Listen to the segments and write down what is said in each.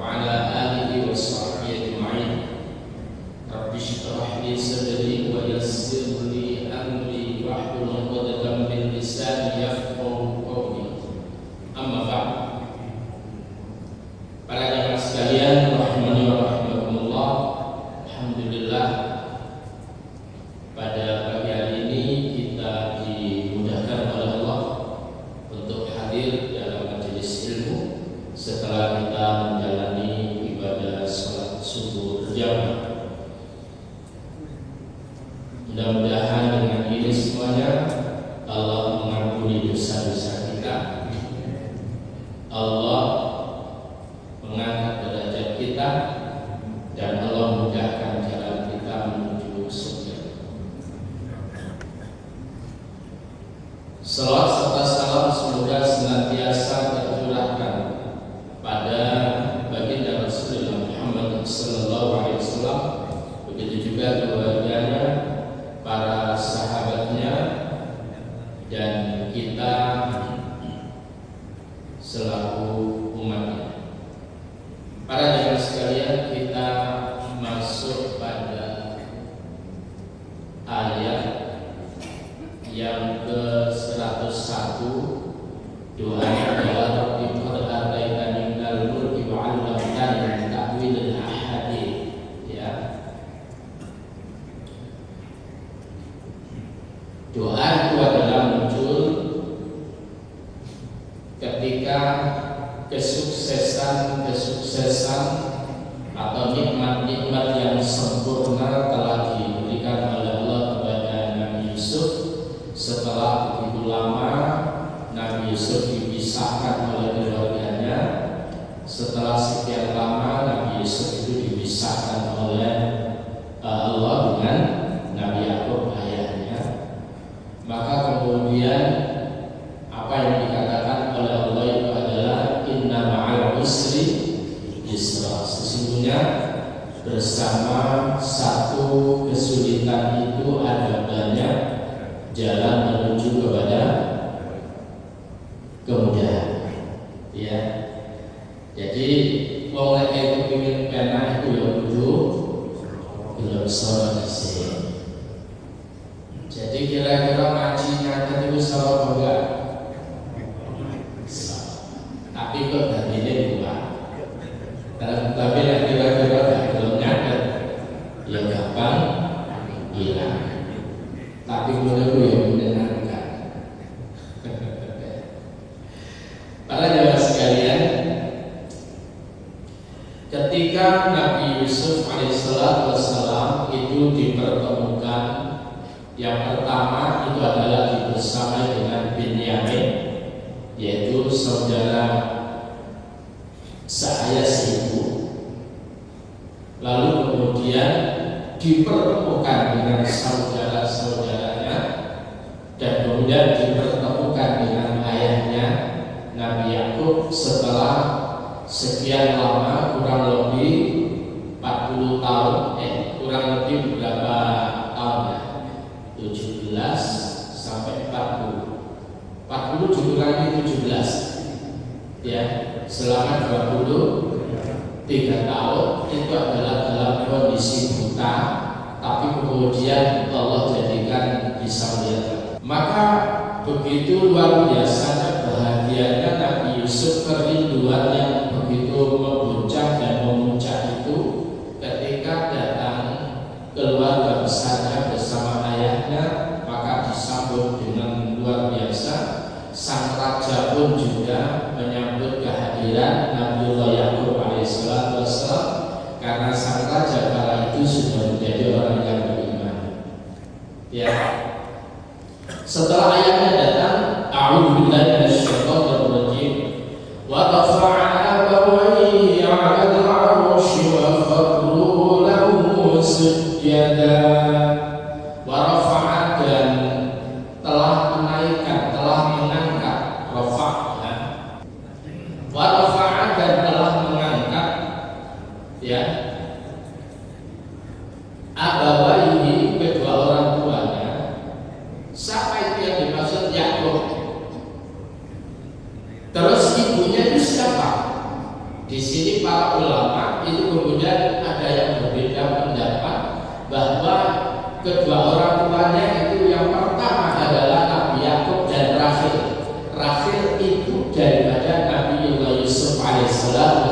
وعلى آله وصحبه أجمعين رب اشرح لي صدري ويسر لي أمري واحلل عقدة من لساني يفقهوا قولي أما بعد. Para jamaah sekalian rahimani wa rahimakumullah, alhamdulillah pada pagi hari ini kita dimudahkan oleh Allah untuk hadir dalam majelis ilmu setelah kita menjalani ibadah salat subuh berjamaah. Mudah-mudahan dengan ini semuanya Allah mengampuni dosa-dosa kita, Allah mengangkat derajat kita, dan Allah mudahkan jalan kita menuju surga. Salawat serta salam semoga senantiasa tercurahkan pada baginda Rasulullah Muhammad sallallahu alaihi wasallam, begitu juga keluarganya, para sahabatnya, dan kita selaku umatnya. Para jemaah sekalian, kita masuk pada ayat yang ke-101. Doanya adalah Rabbi qad ataitani minal mulki wa 'allamtani min ta'wilil ahadits. Ya. Doa itu adalah muncul ketika kesuksesan atau nikmat-nikmat yang sempurna telah diberikan oleh Allah kepada Nabi Yusuf. Setelah begitu lama Nabi Yusuf dipisahkan oleh keluarganya, setelah sekian lama Nabi Yusuf itu dipisahkan oleh Allah dengan Nabi Yakub ayahnya. Maka kemudian apa yang dikatakan oleh Allah itu adalah inna ma'al usri yusra. Sesungguhnya bersama satu kesulitan itu ada banyak jalan menuju kepada kemudahan. Ya. Jadi wong lek itu pengin penak itu ya kudu belum sholat sih. Jadi kira-kira ngaji nyatet itu salah enggak? Tapi kok dadine dua. Tapi nek kira-kira belum nyatet ya gampang hilang. Tapi menurutku ya menyenangkan. Para jemaah sekalian, ketika Nabi Yusuf alaihissalam itu dipertemukan, yang pertama itu adalah bersama dengan Binyamin, yaitu saudara seayah ibu. Lalu kemudian dipertemukan dengan saudara-saudaranya, dan kemudian dipertemukan dengan ayahnya Nabi Yakub setelah sekian lama, kurang lebih 40 tahun, kurang lebih berapa tahun ya? 17 sampai 40 dikurangi 17 ya, selama 23 tahun itu adalah dalam kondisi buta, tapi kemudian Allah jadikan bisa melihat. Maka begitu luar biasanya bahagianya Nabi Yusuf, kerinduan yang begitu membuncah dan memuncak itu ketika datang keluarga besarnya bersama ayahnya, maka disambut dengan luar biasa. Sang raja pun juga menyambut kehadiran Nabiullah Yakub alaihissalam, karena sang raja kala itu sudah menjadi orang yang beriman. Ya. Setelah ayahnya datang, a'udzubillahi minasyaitonir rajim, wa rafa'a abawayhi Di sini para ulama itu kemudian ada yang berbeda pendapat bahwa kedua orang tuanya itu yang pertama adalah Nabi Yakub dan Rahil. Rahil ibu daripada Nabi Yusuf alaihissalam.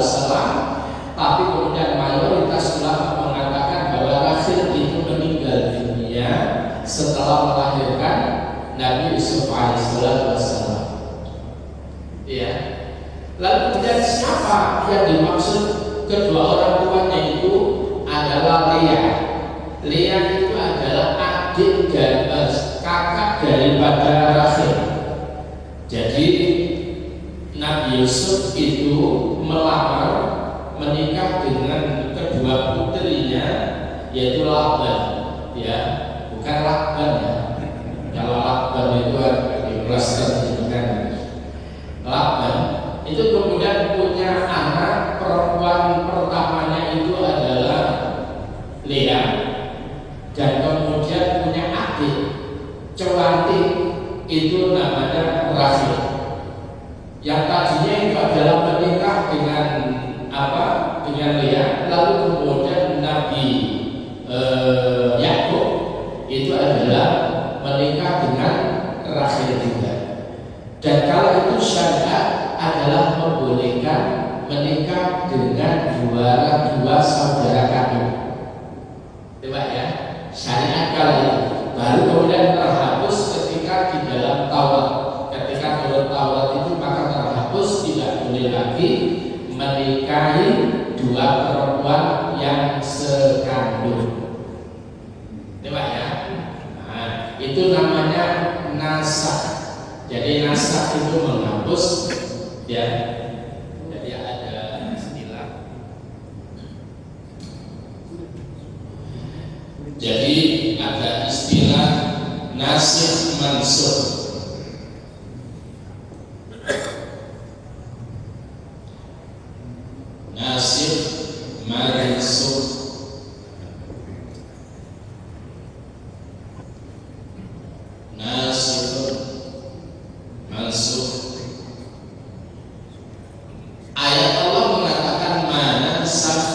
Tapi kemudian mayoritas ulama mengatakan bahwa Rahil itu meninggal dunia setelah melahirkan Nabi Yusuf alaihissalam. Ya. Lalu kemudian siapa yang dimaksud kedua orang tuanya itu adalah Leah. Leah itu adalah adik dan kakak daripada Rahil. Jadi Nabi Yusuf itu menikah dengan kedua putrinya, yaitu Laban, ya, bukan Laban ya. Kalau Laban itu dijelaskan dengan Laban itu kemudian punya anak perempuan pertamanya itu adalah Leah, dan kemudian punya adik cantik itu namanya Rahil. Yang tadinya itu adalah menikah dengan dengan Leah, lalu kemudian Nabi Yakub itu adalah menikah dengan Rahil juga. Dan kalau itu syariat adalah membolehkan menikah dengan dua saudara kandung. Coba ya, syariat kalau itu baru kemudian terhapus ketika di dalam Taurat. Ketika dalam Taurat itu maka terhapus, tidak boleh lagi menikahi dua perempuan yang sekandung. Coba ya, nah, itu namanya nasakh. Jadi nasakh itu menghapus, ya. Jadi ada istilah. Jadi ada istilah nasikh mansukh. Nasikh mansukh. Nasikh mansukh. Ayat Allah mengatakan manansakh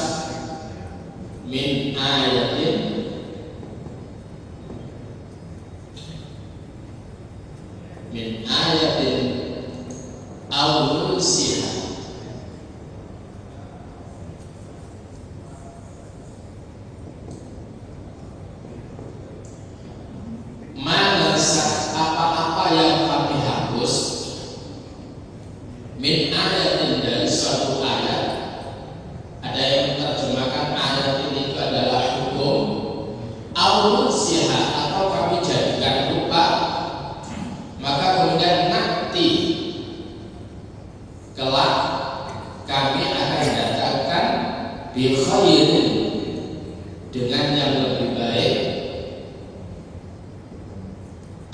min ayatin aw nunsiha. Manansakh apa-apa yang kami hapus min ayatin dari suatu ayat. Ada yang menerjemahkan ayat ini itu adalah hukum, aulun siha, atau kami jadikan lupa, maka kemudian nanti kelak kami akan datangkan bi khairin, dengan yang lebih baik,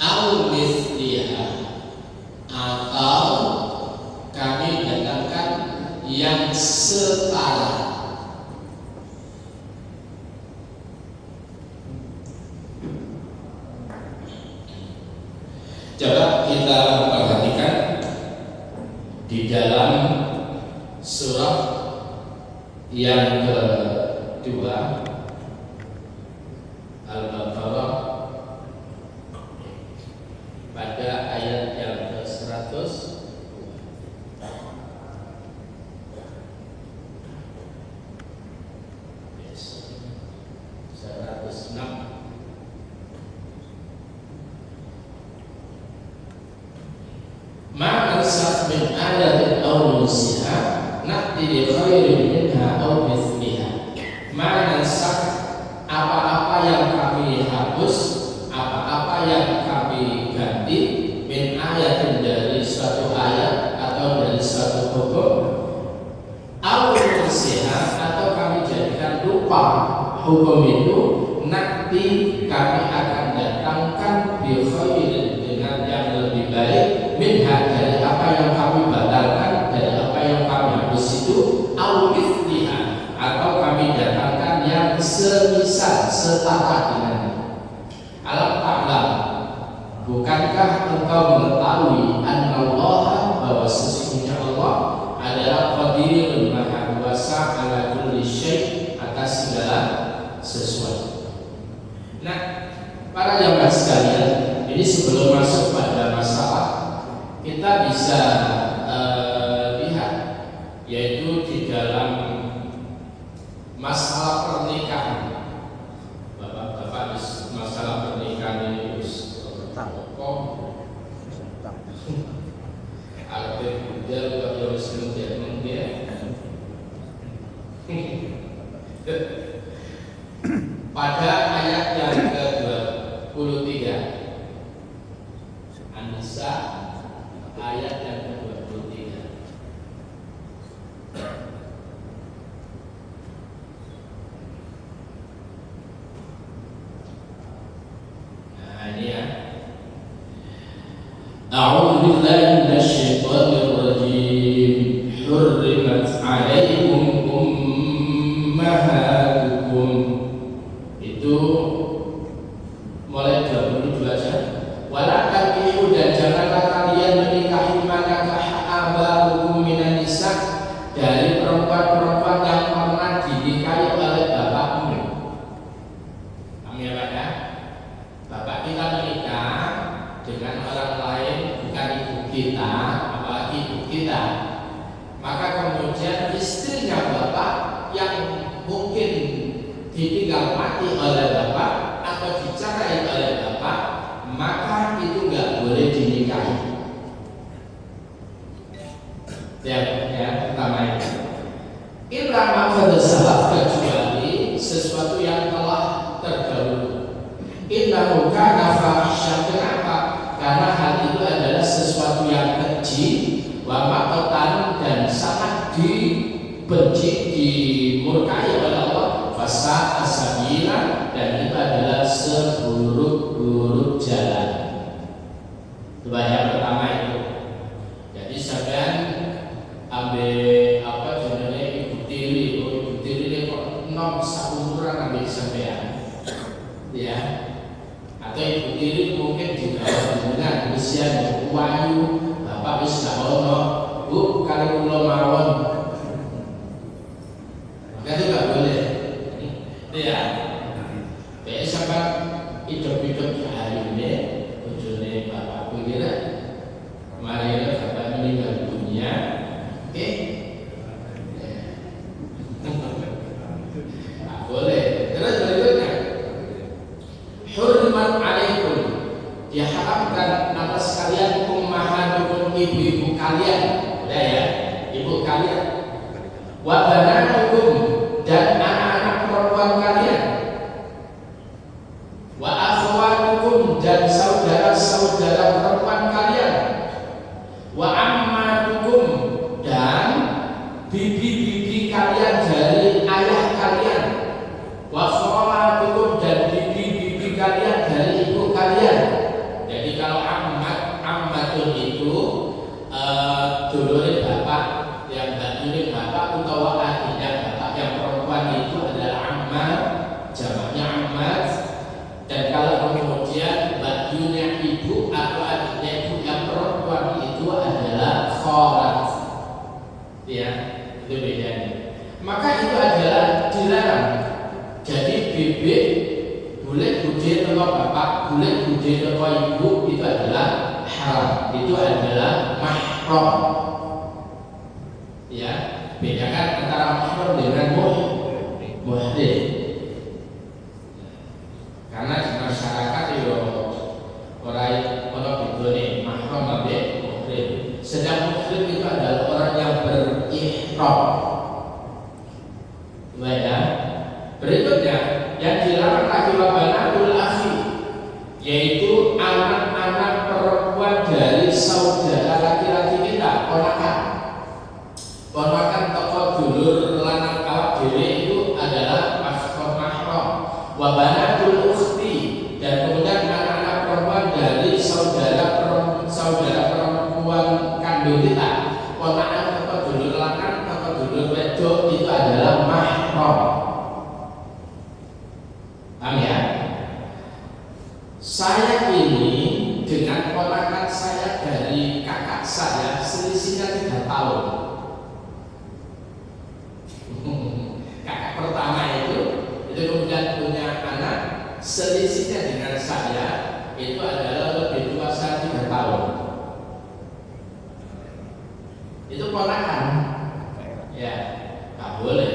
au mithliha, atau kami datangkan yang setara. Coba kita perhatikan di dalam surah yang kedua Al-Baqarah pada ayat yang ke-100. 106. Ma'ansakh min ayatin aw nunsiha na'ti bi khairin minha aw mithliha. Ma'ansakh, apa-apa yang kami hapus, apa-apa yang kami ganti, min ayatin dari suatu ayat atau dari suatu hukum, aw nunsiha, atau kami jadikan lupa hukum itu, nanti kami akan datangkan bi khairin, dengan yang lebih baik, minha, dari apa yang kami batalkan, dari apa yang kami hapus itu, au mithliha, atau kami datangkan yang semisal, setara dengannya. Alam ta'lam, bukankah engkau mengetahui annallaha, bahwa sesungguhnya Allah adalah qadirun, maha sekalian, ini sebelum masuk pada masalah, kita bisa lihat, yaitu di dalam masalah pernikahan. Bapak-bapak, masalah pernikahan ini pokok. Ada budal kok harus menjadi dia. Pada ayat yang ke-23 An-Nisa ayat yang ke-23. Nah ini ya. A'udzu billahi minasyaitonir rajim. Hurrimat 'alaikum ummahatukum. Itu mulai 22 aja. Wala tankihu, dan janganlah kalian menikahi manakah aba'ukum minan nisa, dari perempuan-perempuan yang pernah dinikahi oleh bapakmu. Kami ya, bapak kita menikah dengan orang lain, bukan ibu kita, apalagi ibu kita, maka kemudian istrinya bapak yang mungkin ditinggal mati oleh bapak atau dicerai oleh bapak, maka itu nggak boleh dinikahi. Ya, pertama itu. Irama salah, kecuali sesuatu yang telah terdahulu. Innahu kana fahisyah. Kenapa? Karena hal itu adalah sesuatu yang keji, wa maqtan, dan sangat dibenci, dimurkai oleh Allah. Fasa asabila, dan itu adalah seburuk-buruk jalan. Itu yang pertama itu. Jadi sampean ambil apa judulnya ibu tiri, ibu tiri ini kok nom saumuran ambil sampean, ya. Atau ibu tiri mungkin di bawah dengan usia yang wayu, bapak wis gak ono, bu kali kula mawon, maka itu gak boleh. Ya, kayak sampai hidup-hidup hari ini, ujungnya bapakku kira, kemarin bapak meninggal dunia, oke? Nggak boleh. Terus berikutnya, hurmat alaikum, diharamkan atas kalian ummahatukum, ibu-ibu kalian, udah ya, ibu kalian, wa banatukum, dan anak-anak perempuan kalian, wa akhwatukum, dan saudara-saudara perempuan kalian, wa ammatukum, dan bibi-bibi kalian dari ayah kalian, wa khalatukum, dan bibi-bibi kalian dari ibu kalian. Jadi kalau ammatun itu dulure bapak, yang dulure bapak utawa adiknya bapak yang perempuan itu adalah ammat, jamaknya ammat. Dan kalau kemudian bajunya ibu atau adiknya ibu yang perempuan itu adalah khalat, ya, itu bedanya. Maka itu adalah dilarang. Jadi bibit boleh bude teko bapak, boleh bude teko ibu, itu adalah haram, itu adalah mahram. Ya, bedakan antara mahram dengan muhrim. Karena di masyarakat itu orang bedone mahram ambek muhrim. Sedang muhrim itu adalah orang yang berihram. Ya. Berikutnya yang dilarang lagi wabanatul akhi, yaitu anak-anak perempuan dari saudara laki-laki kita, ponakan. Ponakan toko dulur lanang awak dhewe itu adalah mahram. Wabanatul ukhti, dan kemudian anak-anak perempuan dari saudara perempuan kandung kita, ponakan toko dulur lanang, toko dulur wedok, itu adalah mahram. Paham ya? Saya ini dengan ponakan saya dari kakak saya selisihnya 3 tahun. Kakak pertama itu kemudian punya anak, selisihnya dengan saya itu adalah lebih tua saya 3 tahun. Itu ponakan, ya nggak boleh.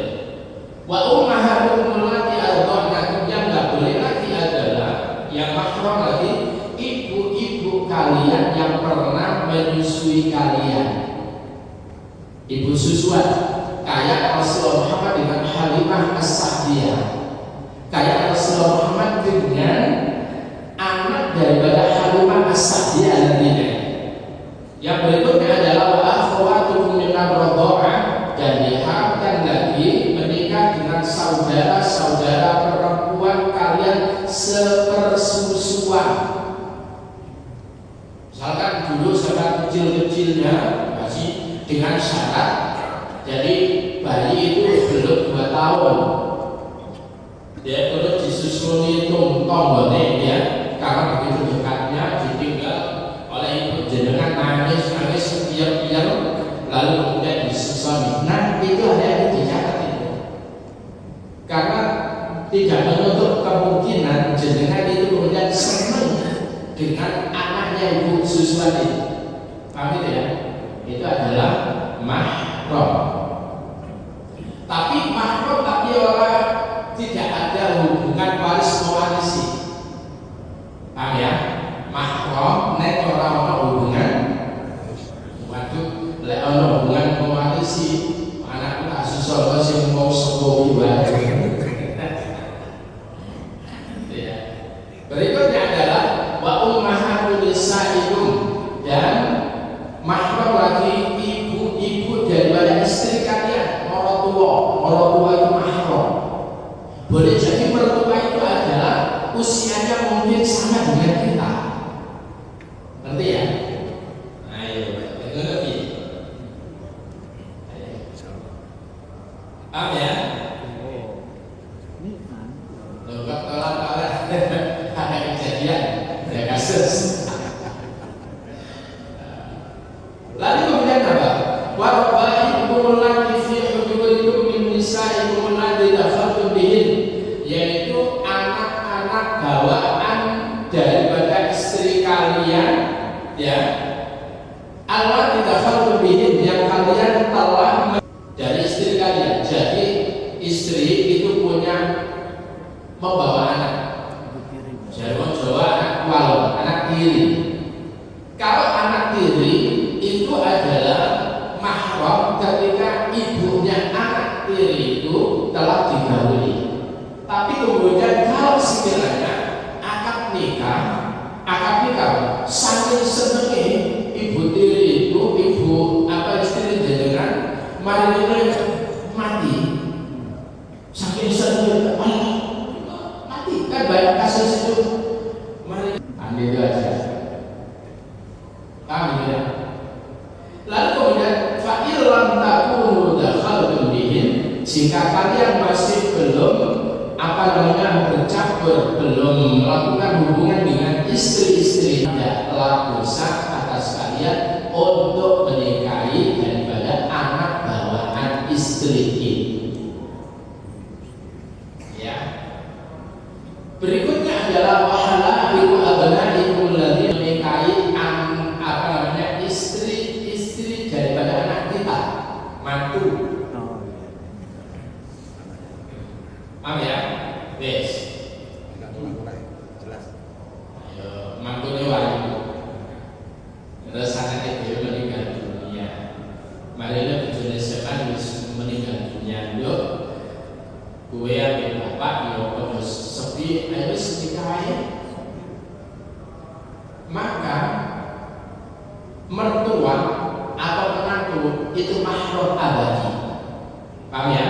Wa ummahatukum allati arda'nakum, yang nggak boleh lagi adalah yang mahram lagi ibu-ibu kalian yang pernah menyusui kalian, ibu susuan, kayak Rasulullah Muhammad dengan Halimah As-Sa'diyah, kayak Rasulullah Muhammad dengan anak daripada Halimah As-Sa'diyah nantinya. Yang berikutnya adalah wa akhwatukum min ar-radha'ah, dan diharamkan lagi menikah dengan saudara-saudara perempuan kalian sepersusuan. Misalkan dulu saudara kecil-kecilnya masih dengan syarat, jadi bayi itu belum 2 tahun, dia terus disusuni tonggone ya, karena begitu dekatnya ditinggal oleh ibu jenengan, nangis biar lalu kemudian disusuni. Nah itu ada yang dicatat itu, karena tidak menutup kemungkinan jenengan itu kemudian senang dengan anaknya ibu susuan itu. Paham itu ya? Itu adalah mahram. Tapi mahram tapi orang tidak ada hubungan waris mewarisi. Paham ya? Mahram nek ora ana hubungan, waduh lek ana hubungan mewarisi, anakku tak susah sing mau sepuh wae. Ya. Berikutnya adalah wa ummahatul nisaikum, dan mahram lagi ibu-ibu daripada istri kalian, orang tua itu mahram. Boleh jadi mertua itu adalah usianya mungkin sama dengan kita. Ngerti ya? Ayo, ngerti. Paham ya? Logat tolak-tolak ada kejadian, ada kasus. Lalu kemudian apa? Wa rabaikum allati fi hujurikum min nisaikum allati dakhaltum bihin, yaitu anak-anak bawaan daripada istri kalian, ya. Allati dakhaltum bihin, yang kalian telah dari istri kalian. Jadi istri itu punya membawa anak. Jawa Jawa anak walon, anak tiri. Kalau anak tiri itu adalah mahram ketika ibunya anak tiri itu telah digawili. Tapi kemudian kalau sekiranya akad nikah saking senenge ibu tiri itu, ibu istri jenengan mari mati, saking senenge mati, kan banyak kasus itu. Mari ambil itu aja. Paham ya? Lalu kemudian fa'il lam takunu dakhaltum bihim, jika kalian masih belum bercampur, belum melakukan hubungan dengan istri-istri, tidak telah dosa atas kalian untuk menikahi daripada anak bawaan istri itu. Ya. Berikutnya adalah wahalailu abnaikum alladzina, menikahi istri daripada anak kita, mantu. Paham ya? Yes. Jelas. Ayo, mantu wali. Terus anak itu meninggal dunia. Marilah bujune sepan meninggal dunia. Yuk, gue ambil bapak, yuk podo sepi, ayo sepi kae. Maka mertua atau menantu itu mahram abadi. Paham ya?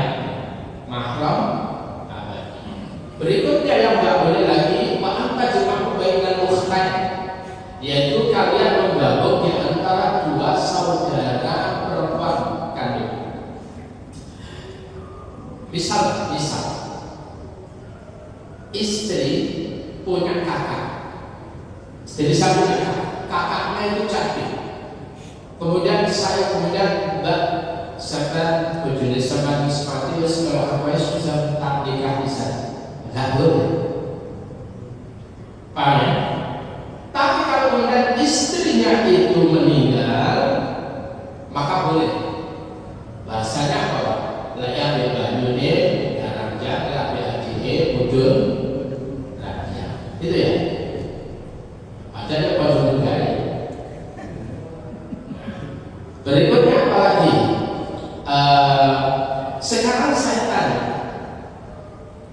Mahram abadi. Berikutnya yang nggak boleh lagi wa anta jama'u bainal ukhtain, yaitu kalian menggabung di antara dua saudara perempuan kandung. Misal istri punya kakak, jadi saya punya kakaknya itu cantik. Kemudian Mbak Saban bojone sama sepati wis kalau apa sudah tak nikah bisa. Enggak boleh. Paham ya?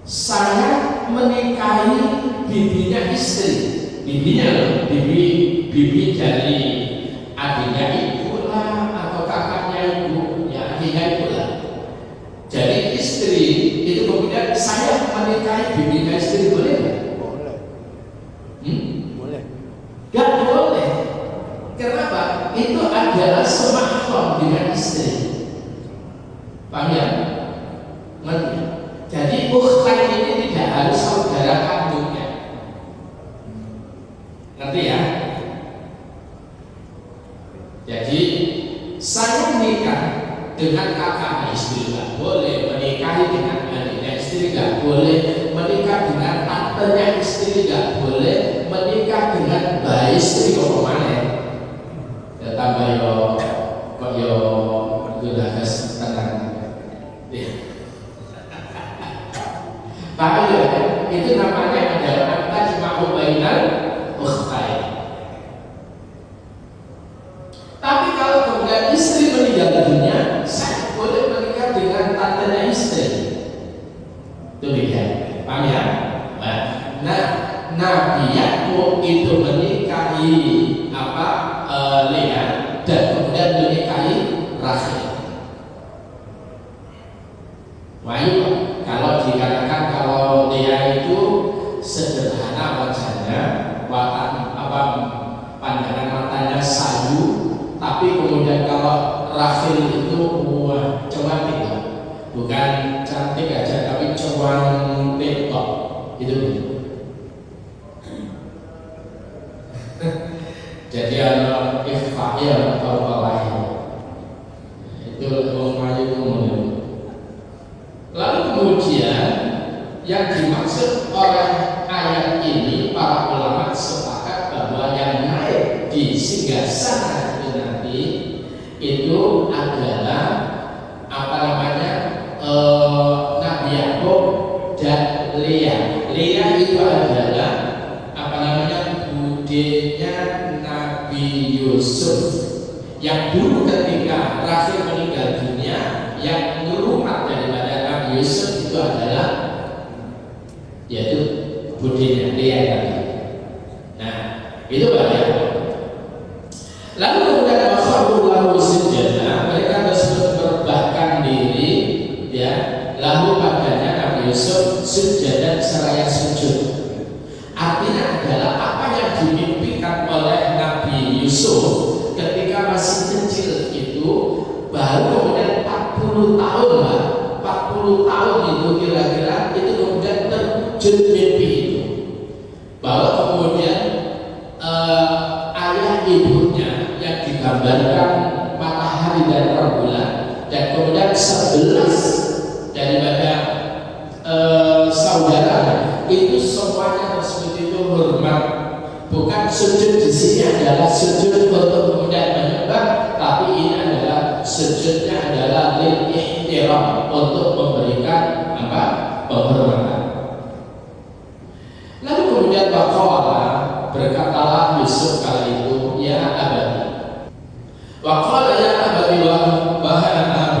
saya menikahi bibinya istri, bibinya loh, bibi dari adiknya ibu lah atau kakaknya ibu, ya adiknya ibu lah. Jadi istri itu kemudian saya menikahi bibinya istri, boleh nggak? Boleh. Boleh. Gak boleh. Kenapa? Itu adalah semakhluk dengan istri. Paham ya? Ngerti? Jadi ukhtan ini tidak harus saudara kandungnya. Ngerti ya? Jadi saya menikah dengan kakak istri nggak boleh, menikahi dengan adiknya istri nggak boleh, menikah dengan tantenya istri nggak boleh, menikah dengan bayi istri kok mana? Ya tambah yo kok yo gunakas tenang. Paham ya? Itu namanya adalah tajma'u bainal ukhtain. Tapi kalau kemudian istri meninggal dunia, saya boleh menikah dengan tantenya istri. Demikian, paham ya? Nah, Nabi Yakub itu menikahi Lea dan kemudian menikahi Rachel. Wahyu, kalau dikatakan kalau Lea itu sederhana wajahnya, pandangan matanya sayu, tapi kemudian kalau Rachel itu cantik, bukan cantik aja tapi cantik kok, itu. Jadi ada ikhfa'il atau bawahnya itu kemudian. Lalu kemudian yang dimaksud oleh ayat ini, para ulama sepakat bahwa yang naik di singgasana itu nanti itu adalah Nabi Yakub dan Lea. Lea itu adalah budenya Nabi Yusuf, yang dulu ketika Rachel meninggal dunia, yang melumat daripada Nabi Yusuf itu adalah yaitu budenya Lea tadi. Nah, itu banyak. Lalu kemudian wakharullahu sujada, mereka tersebut merebahkan diri, ya, lalu padanya Nabi Yusuf sujada seraya sujud. Artinya adalah apa yang dimimpikan oleh Nabi Yusuf ketika masih kecil itu, baru kemudian 40 tahun lah, 40 tahun itu kira-kira itu kemudian terwujud mimpi itu, bahwa kemudian ayah ibunya yang digambarkan matahari dan rembulan, dan kemudian 11 daripada saudara itu semuanya tersebut itu hormat. Bukan sujud di sini adalah sujud untuk kemudian menyembah, tapi ini adalah sujudnya adalah lil ihtiram, untuk memberikan penghormatan. Lalu kemudian waqala, berkatalah Yusuf kali itu, ya abadi. Waqala ya abadi,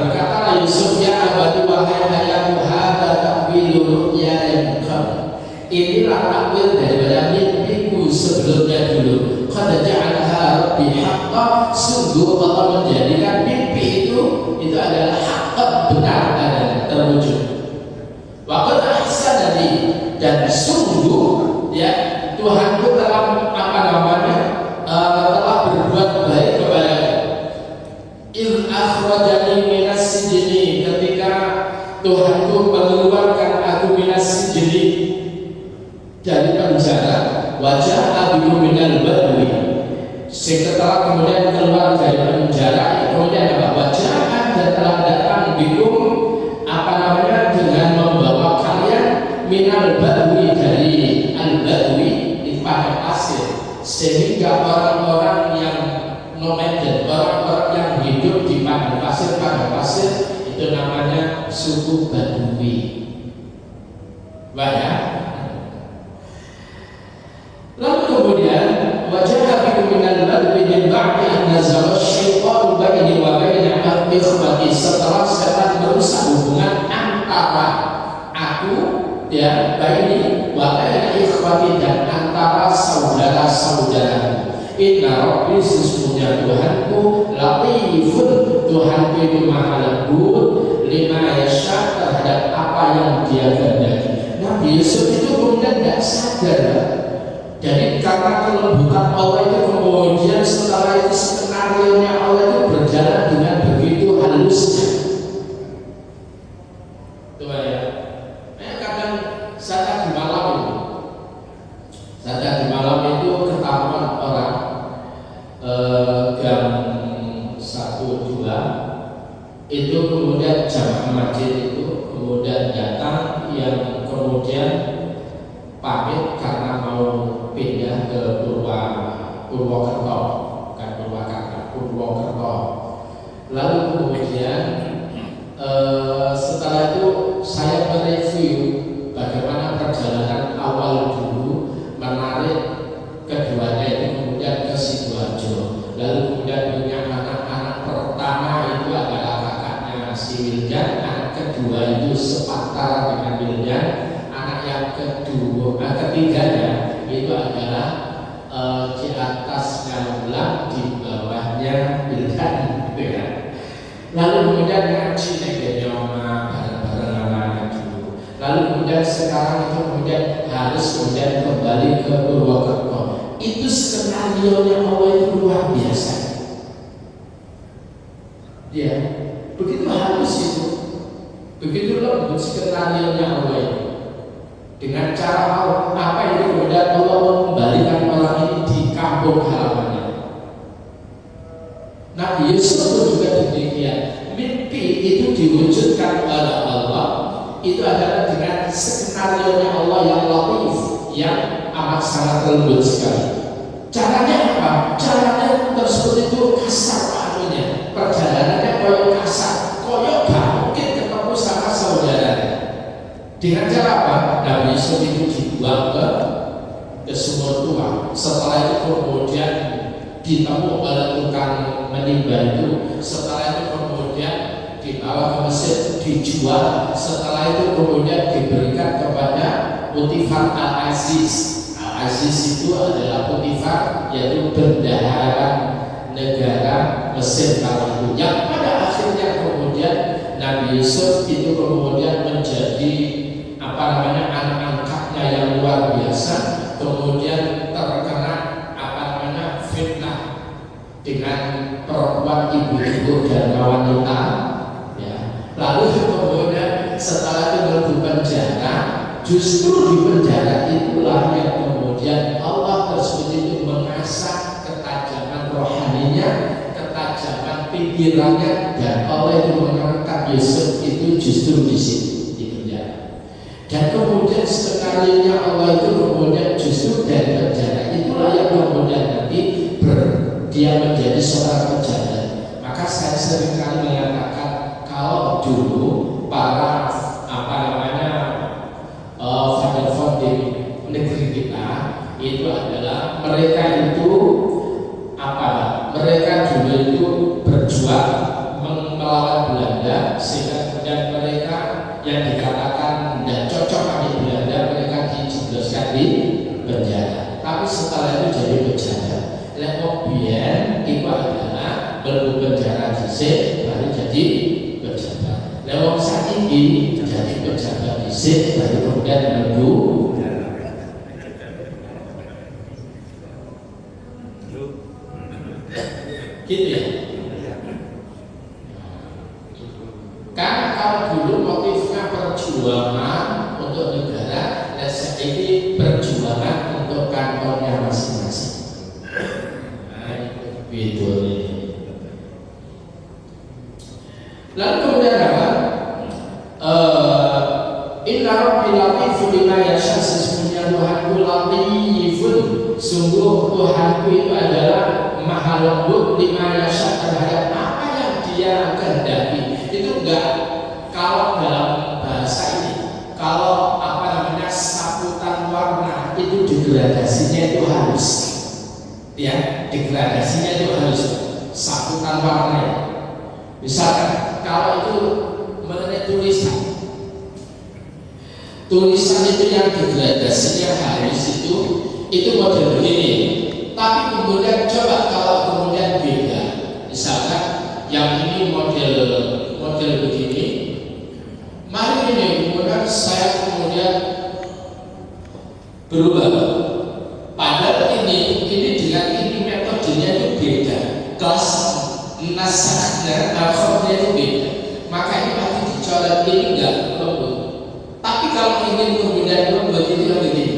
berkatalah Yusuf, ya abadi wahai ayahku, hada ta'wilu ru'ya yang qabl. Inilah takwil daripada mimpiku sebelumnya dulu. Qad ja'alaha rabbi haqqan, sungguh Allah menjadikan mimpi itu adalah hak, benar dan terwujud. Wa qad ahsanani, dan sungguh ya Tuhanku telah telah berbuat baik kepadaku. Il akhrajani minas sijni, ketika Tuhanku mengeluarkan aku minas sijni, dari penjara. Wajah abiku minal badwi, setelah kemudian keluar dari penjara, kemudian wajah dan telah datang bikum dengan membawa kalian minal badwi, dari al badwi itu padang pasir, sehingga orang-orang yang nomaden, orang-orang yang hidup di padang pasir itu namanya suku Badui. Banyak. Lalu kemudian wajah abikum minal badwi min ba'di an nazala syaitanu baini wa baina ikhwati, setelah setan merusak hubungan antara antara aku ya baini wa baina ikhwati dan antara saudara-saudaraku. Inna Rabbi sesungguhnya Tuhanku latifun, Tuhanku itu maha lembut, lima yasha terhadap apa yang dia kehendaki. Nabi Yusuf itu kemudian tidak sadar. Jadi karena kelembutan Allah itu kemudian setelah itu skenario-nya Allah itu berjalan dengan begitu halusnya. Coba ya. Kadang saat di malam itu ketahuan orang jam 1-2 itu kemudian jamaah masjid itu kemudian datang yang kemudian pamit karena mau pindah ke Purwokerto, bukan Purwakarta, Purwokerto. Lalu kemudian setelah itu saya mereview bagaimana perjalanan awal dulu menarik keduanya itu kemudian ke Sidoarjo. Lalu kemudian punya anak-anak pertama itu adalah kakaknya si Wildan, anak kedua itu sepantara dengan Wildan, anak yang ketiganya itu adalah di atasnya Wulan, di bawahnya Wildan, gitu ya. Lalu kemudian ngaji negenya bareng-bareng anak-anak dulu. Lalu kemudian sekarang itu kemudian harus kemudian kembali ke Purwokerto. Itu skenario-nya Allah itu luar biasa. Ya, begitu halus itu, begitu lembut skenario-nya Allah itu. Dengan cara apa itu kemudian Allah mengembalikan orang ini di kampung halamannya. Nabi Yusuf juga demikian. Mimpi itu diwujudkan oleh Allah itu adalah dengan skenario-nya Allah yang latif, yang amat sangat lembut sekali. Caranya apa? Caranya tersebut itu kasar padunya. Perjalanannya koyok kasar, koyok gak mungkin ketemu sama saudaranya. Dengan cara apa? Nabi Yusuf itu dibuang ke sumur tua. Setelah itu kemudian ditemu oleh tukang menimba itu. Setelah itu kemudian dibawa ke Mesir, dijual. Setelah itu kemudian diberikan kepada Potifar Al-Aziz. Al-Aziz itu adalah Potifar, yaitu bendahara negara Mesir kala itu. Yang pada akhirnya kemudian Nabi Yusuf itu kemudian menjadi anak angkatnya yang luar biasa. Kemudian terkena fitnah dengan perempuan ibu-ibu dan wanita. Lalu kemudian setelah itu di penjara, justru di penjara itulah yang kemudian Allah tersebut itu mengasah ketajaman rohaninya, ketajaman pikirannya, dan Allah itu mengangkat Yusuf itu justru di situ, di penjara. Dan kemudian skenario-nya Allah itu kemudian justru dari penjara itulah yang kemudian nanti dia menjadi seorang pejabat. Maka saya seringkali mengatakan kalau dulu para father founding negeri kita itu adalah mereka itu mereka dulu itu berjuang melawan Belanda, sehingga kemudian mereka yang dikatakan tidak cocok dengan Belanda mereka dijebloskan di penjara. Tapi setelah itu jadi pejabat. Kemudian itu adalah berpenjara dhisik baru jadi pejabat. Lewat saat ini jadi pejabat dhisik baru kemudian mlebu. Gitu ya. Karena kalau dulu motifnya perjuangan untuk negara, dan ini perjuangan untuk kantornya masing-masing. Itu ini. Lalu kemudian apa? Inna Rabbi latifun lima yasha, sesungguhnya Tuhanku latifun, sungguh Tuhanku itu adalah maha lembut lima yasha terhadap apa yang dia kehendaki. Itu enggak, kalau dalam bahasa ini, kalau saputan warna itu degradasinya itu halus. Ya, degradasinya itu harus saputan warna. Misalkan kalau itu mengenai tulisan, tulisan itu yang degradasinya halus itu model begini. Tapi kemudian coba kalau kemudian beda, misalkan yang ini model begini, mari ini kemudian saya kemudian berubah. Padahal ini dengan ini metodenya itu beda, kelas nasaknya alfabetnya itu beda. Maka ini pasti dicoret ini enggak lembut. Tapi kalau ingin kemudian lembut itu yang begini.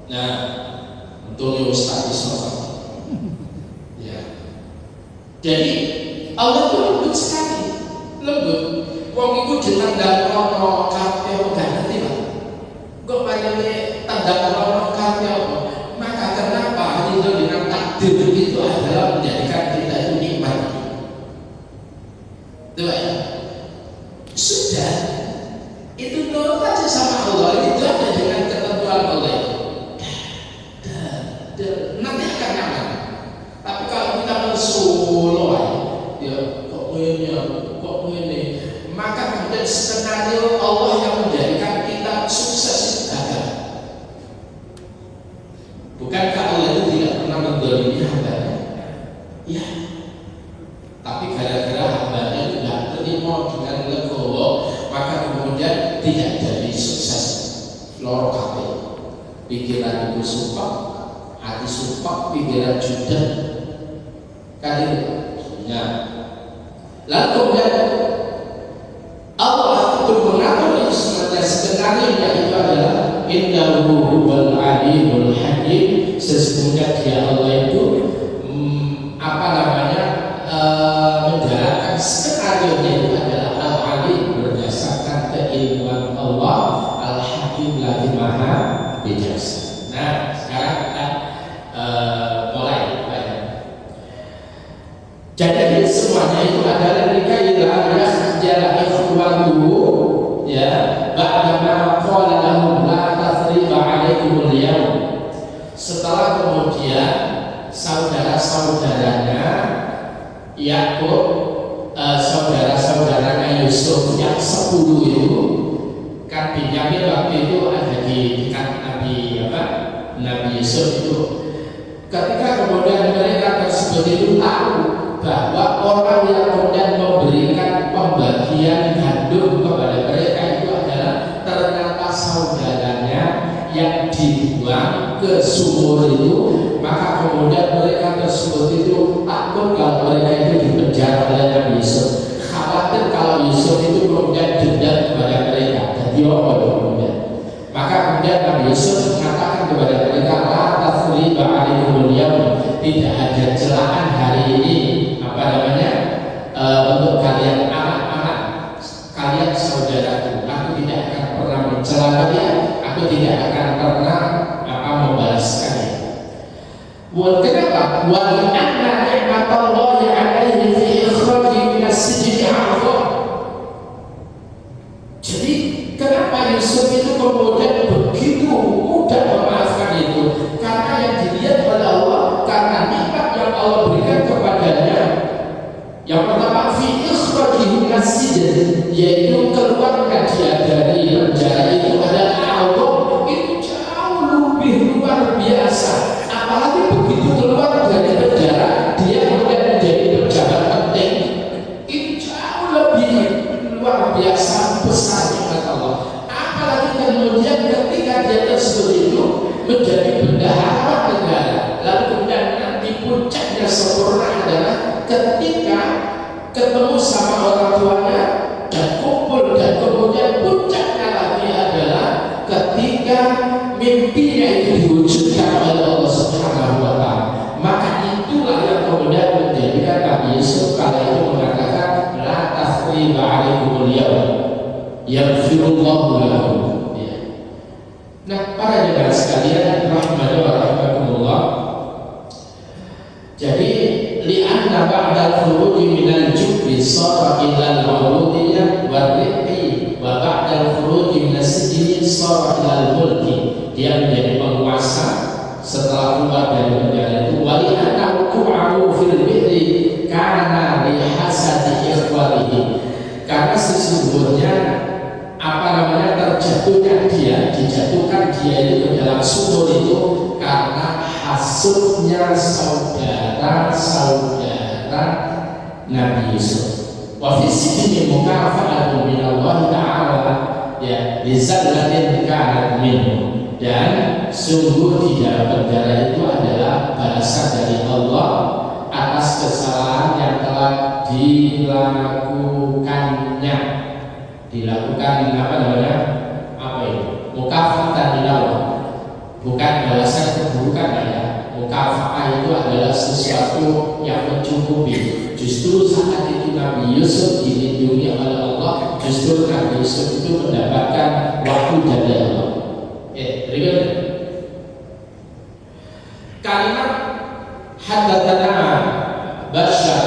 Nah, untungnya Ustaz Ismail. Ya. Jadi Allah itu lembut sekali, lembut. Wong itu ditandang rono kafe enggak ngerti Pak. Kok bayangnya tanda rono kafe apa? Maka kenapa itu dengan takdir itu adalah menjadikan kita itu nikmat. Tuh ya. Sudah itu nurut aja sama Allah, itu ada dengan ketentuan Allah. Nanti akan nyaman. Tapi kalau kita mensolo ya kok ini, maka kemudian skenario Allah yang menjadikan kita sukses itu gagal. Bukankah Allah itu tidak pernah mendolimi hambanya? Ya. Tapi gara-gara hambanya tidak terima dengan legowo, maka kemudian tidak jadi sukses. Loro kabeh. Pikiran itu sumpah, hati sumpah, pikiran judah. Kan itu. Ya. Lalu kemudian Allah itu mengatur semacam skenario yang itu adalah innahu huwal alimul hakim. Sesungguhnya dia Allah itu menjalankan skenario itu adalah al-alim, berdasarkan keilmuan Allah, al-hakim lagi maha bijaksana. Nah, sekarang kita mulai. Jadi semuanya itu adalah nikah jalan ikhwanuhu ya ba'dama qala lahum la tathriba 'alaikumul yawm. Setelah kemudian saudara-saudaranya Yakub, saudara-saudaranya Yusuf yang 10 itu kan Binyamin waktu itu ada di dekat Nabi Yusuf itu. Ketika kemudian mereka tersebut itu tahu bahwa orang yang kemudian memberikan pembagian gandum kepada mereka itu adalah ternyata saudaranya yang dibuang ke sumur itu, maka kemudian mereka tersebut itu takut kalau mereka itu dipenjara oleh Nabi Yusuf, khawatir kalau Yusuf itu kemudian dendam kepada mereka. Jadi apa kemudian? Maka kemudian Nabi Yusuf mengatakan kepada mereka, la tathriba 'alaikumul yawm, tidak ada celaan hari ini untuk kalian anak-anak kalian saudaraku. Aku tidak akan pernah mencela kalian, aku tidak akan pernah membalas kalian. Kenapa? Wa anna ni'matallahi 'alaihi fi ikhraji minas sijni 'azim. Jadi kenapa Yusuf itu kemudian begitu mudah memaafkan itu? Karena yang dilihat oleh Allah, karena nikmat yang Allah berikan kepadanya. Yang pertama fi ikhrajihi minas sijn, yaitu keluarnya dia dari penjara itu adalah Allah, itu jauh lebih luar biasa. Apalagi begitu keluar dari penjara dia kemudian menjadi pejabat penting, itu jauh lebih luar biasa besar nikmat Allah. Apalagi kemudian ketika dia tersebut itu menjadi bendahara negara, lalu kemudian nanti puncaknya sempurna adalah ketika ketemu sama orang tuanya dan kumpul, dan kemudian puncaknya lagi adalah ketika mimpinya itu diwujudkan oleh Allah Subhanahu wa Ta'ala. Maka itulah yang kemudian menjadikan Nabi Yusuf kala itu mengatakan la tathriba 'alaikumul yawm yaghfirullahu lakum. Nah, para jemaah sekalian rahimani wa rahimakumullah. Jadi li'anna ba'dal khuruji minal jubbi sara ilal ma'rudiyah wa riqi wa ba'dal khuruji minas sijni sara ilal mulki. Dia menjadi penguasa setelah keluar dari penjara itu. Wa li'anna wuqu'ahu fil bihri kana li hasadi ikhwanihi. karena sesungguhnya dijatuhkan dia itu ke dalam sumur itu karena hasutnya saudara Nabi Yusuf. Wa fi sijni mukafa'atun min Allah Ta'ala ya lizallatin kanat minhu, dan sungguh di dalam penjara itu adalah balasan dari Allah atas kesalahan yang telah dilakukan mukafatan minallah, bukan balasan keburukan ya. Mukafah itu adalah sesuatu yang mencukupi. Justru saat itu Nabi Yusuf dilindungi oleh Allah, justru Nabi Yusuf itu mendapatkan waktu dari Allah. Berikutnya kalimat haddatsana Bashar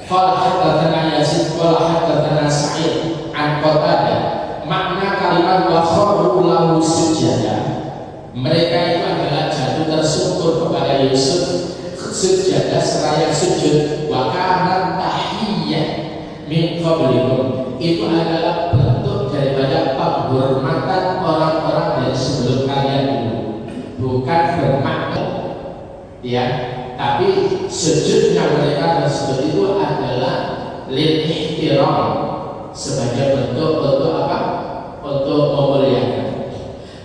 qala haddatsana Yazid qala haddatsana Sa'id an Qatadah. Makna kalimat wa kharru lahu sujada, mereka itu adalah jatuh tersungkur kepada Yusuf sujadah seraya sujud. Wa kana tahiyyah min qablikum, itu adalah bentuk daripada penghormatan orang-orang dari sebelum kalian dulu, bukan bermakna ya, tapi sujudnya mereka tersebut itu adalah lil ihtiram, sebagai bentuk apa? Untuk memuliakan.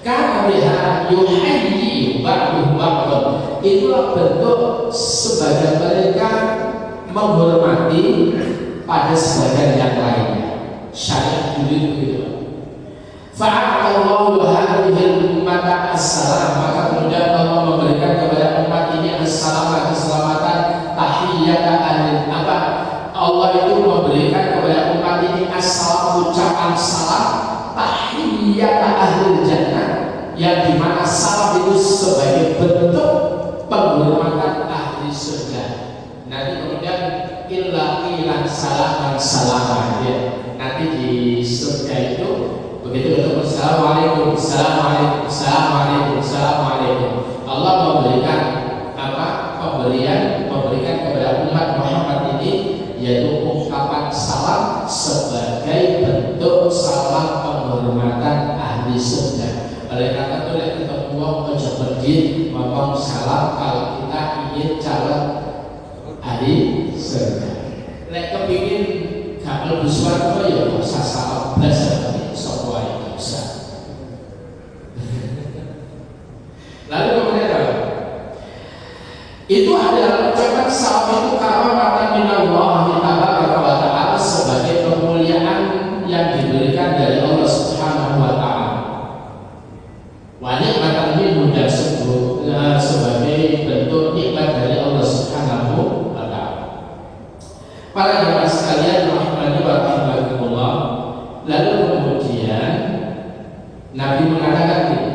Karena biha yuhayyi ba'duhum ba'dan, itulah bentuk sebagian mereka menghormati pada sebagian yang lainnya. Syariat dulu begitu. Fa'alallahu hadhil ummata as-salam, maka kemudian Allah memberikan kepada umat ini as-salam, keselamatan, tahiyyata ahli apa? Allah itu memberikan kepada umat ini as-salam, ucapan salam, tahiyyata ahli jannah, yang dimana salam itu sebagai bentuk penghormatan ahli surga. Nanti kemudian illa qilan salaman ya. Nanti di surga itu begitu ketemu assalamualaikum, assalamualaikum, assalamualaikum, assalamualaikum, Allah memberikan memberikan kepada umat Muhammad ini yaitu ungkapan salam sebagai bentuk salam penghormatan ahli surga. Oleh karena itu kita ngomong aja pergi ngomong salam kalau kita ingin calon ahli surga. Lek kepingin gak bersuara ya gak usah salam blas sapa wae bisa. Lalu kemudian apa? Itu adalah ucapan salam itu karamatan minallah ta'ala, sebagai kemuliaan yang diberikan dari Allah Subhanahu wa taala. Wa ni'matan minhu, dan sebagai bentuk nikmat dari Allah Subhanahu wa taala. Para jemaah sekalian rahimani wa rahimakumullah, lalu kemudian Nabi mengatakan ini,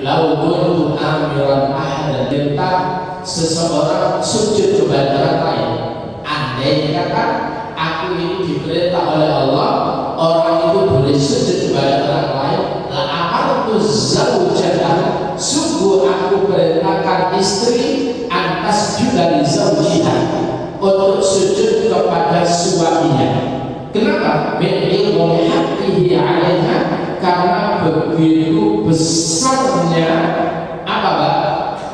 lau kuntu amiran ahadan, perintah seseorang sujud kepada orang lain, andai kata aku ini diperintah oleh Allah, orang itu boleh sujud kepada orang lain, la amartu zaujatan, sungguh aku perintahkan istri antas juga li zaujiha, untuk sujud kepada suaminya. Kenapa? Min ilmu haqqihi 'alaiha, karena begitu besarnya apa Pak?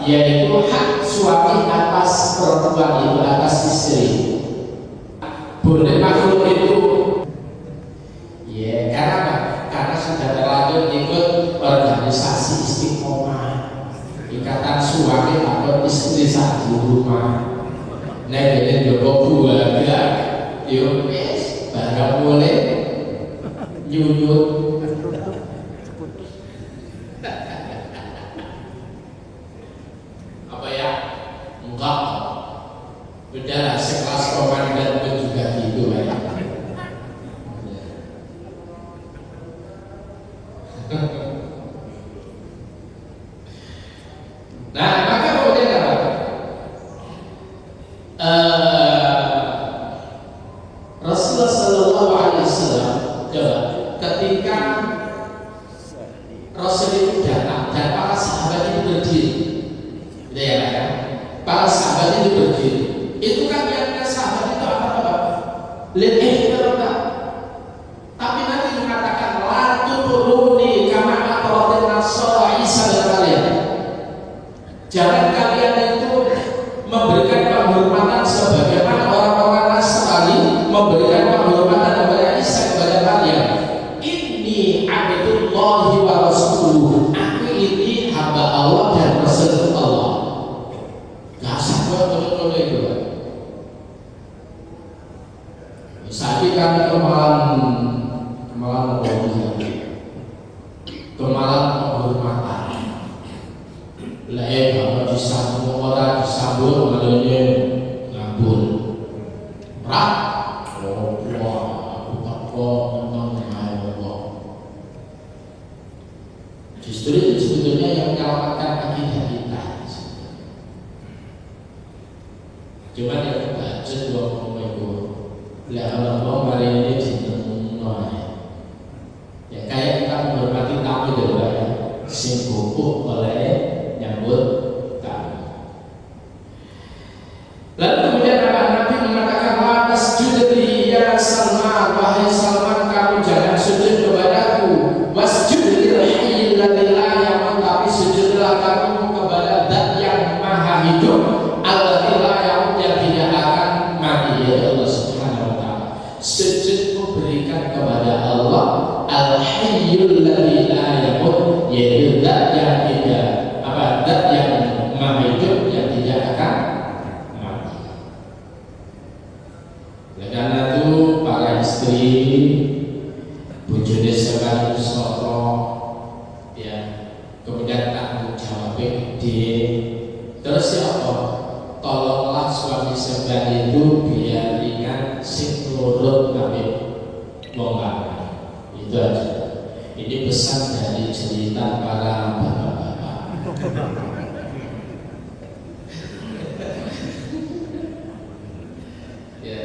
Yaitu hak suami atas perempuan itu, atas istri. Boleh makhluk itu ya, karena sudah terlanjur ikut organisasi istiqomah, ikatan suami atau istri satu rumah. Nah ini joko keluarga yuk barang boleh nyunyut. Apa ya? Enggak. Udahlah, sekelas komandan pun juga gitu ya. Nah, maka kemudian apa? Rasulullah Sallallahu Alaihi Wasallam ketika Rasul itu datang dan para sahabat itu berdiri, ya kan? Para sahabat itu berdiri. Itu kan niatnya sahabat itu apa? Lihat Saiki kan kemalan penghormatan. Lah bapak disambut ora disambut malene ngabul. Rak. Oh, aku teko nang justru itu sebetulnya yang menyelamatkan akidah kita. Cuman yang kebaca dua ngomong itu, lihat Allah hari ini jenengan ya kayak kita menghormati tamu juga ya, sing bubuk oleh nyambut tamu. Lalu kemudian Nabi mengatakan watas judri ya Salman, wahai Salman kamu jangan sujud kepadaku, wasjudil hayyil ladzi la yamut, tapi sujudlah kamu kepada Zat yang maha hidup, alladzi la yamut, yang tidak akan mati, ya Allah Subhanahu wa taala. Sujudmu berikan kepada Allah al-hayyul ladzi la yamut, yaitu Zat yang tidak Zat yang maha hidup yang tidak akan mati. Oleh karena itu para istri bojone sekali soro ya, kemudian tanggung jawabnya gede. Terus siapa? Tolonglah suami sampeyan itu biar ingat sing nurut nabi wong lanang. Itu aja. Ini pesan dari cerita para bapak-bapak. Ya.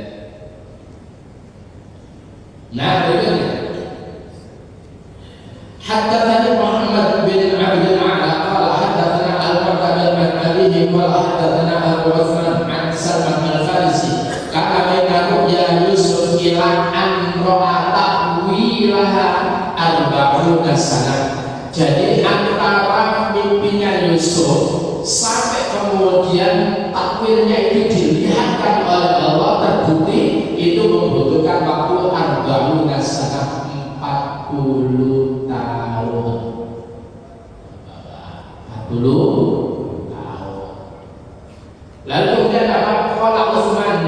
Nah, berikutnya Haddatsani Muhammad bin Abdul A'la qala haddatsana Al-Mu'tamir an abihi qala haddatsana Abu Utsman an Salman al-Farisi kana bainahu ya Yusuf ila an ra'ata wilaha arba'una sanah. Jadi antara mimpinya Yusuf sampai kemudian takwirnya itu dilihatkan oleh Allah terbukti itu membutuhkan waktu arba'una sanah, 40 tahun. 40 tahun. Lalu kemudian apa? Qala Utsman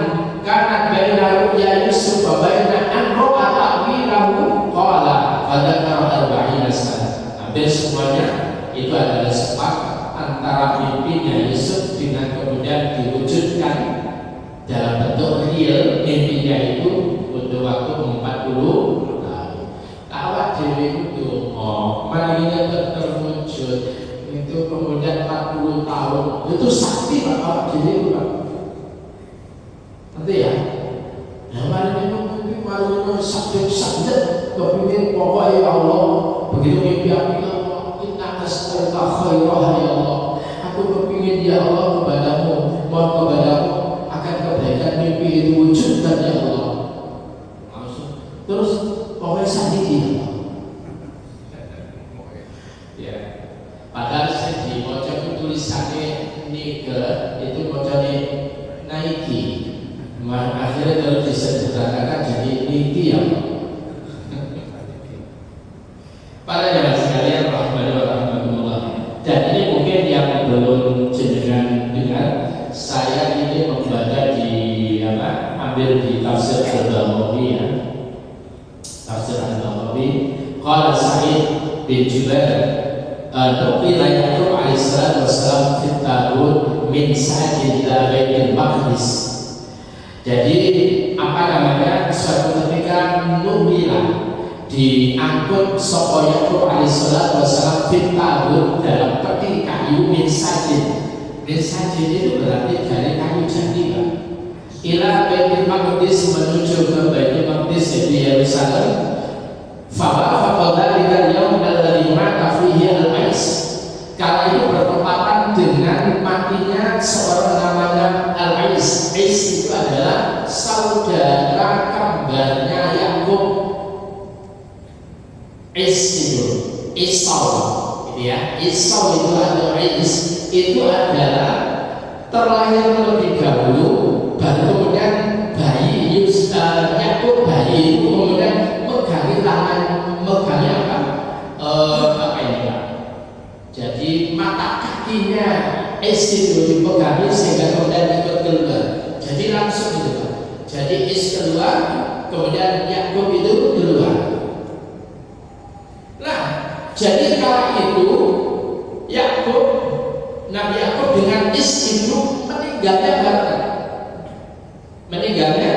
kana baina ru'ya Yusuf wa baina an ra'a ta'wilahu qala fadzakara arba'ina sanah. Hampir semuanya itu adalah sepakat antara mimpinya Yusuf dengan kemudian diwujudkan dalam bentuk real mimpinya itu butuh waktu 40 tahun. Awak dewe itu malinya terwujud itu kemudian 40 tahun itu sakti Pak awak dewe itu Pak. Nanti ya. Nah malinya sakit kepingin pokoknya ya Allah begitu mimpi aku ya Allah inna as'aluka khairah ya Allah, aku kepingin ya Allah kepadamu, mohon kepadamu akan kebaikan mimpi itu wujudkan ya Allah. Terus pokoknya sakit ya. Padahal sedih moco itu tulisannya Nike itu mocanya Nike, akhirnya kalau disederhanakan jadi Nike ya. Para jemaah sekalian rahmatullah, dan ini mungkin yang belum jenengan dengar, saya ini membaca di ambil di tafsir Al-Baghawi ya. Tafsir Al-Baghawi qala Sa'id bin Jubair tuqila Ya'qub alaihi salatu wassalam fi tabut min sajid ila Baitul Maqdis. Jadi apa namanya, suatu ketika nubilah diangkut sapa Ya'qub alaihi salatu wassalam fi tabut dalam peti kayu min sajid. Min sajid itu berarti dari kayu jati Pak. Ila Baitul Maqdis, menuju ke Baitul Maqdis di Yerusalem. Fawafaqa dzalika al-yaum alladzi mata fihi al-Ais. Kala itu bertepatan dengan matinya seorang namanya Al-Ais. Ais itu adalah saudara kembarnya Yakub. Ais itu Esau, gitu ya. Esau itu atau Ais itu adalah terlahir terlebih dahulu, baru kemudian bayi Yakub bayi itu kemudian megangi tangan, megangi apa ini Pak? Jadi mata kakinya Is itu dipegangi sehingga kemudian ikut keluar. Jadi langsung gitu Pak. Jadi Is keluar, kemudian Yakub itu duluan. Nah, jadi kala itu Nabi Yakub dengan itu meninggalnya bareng. Meninggalnya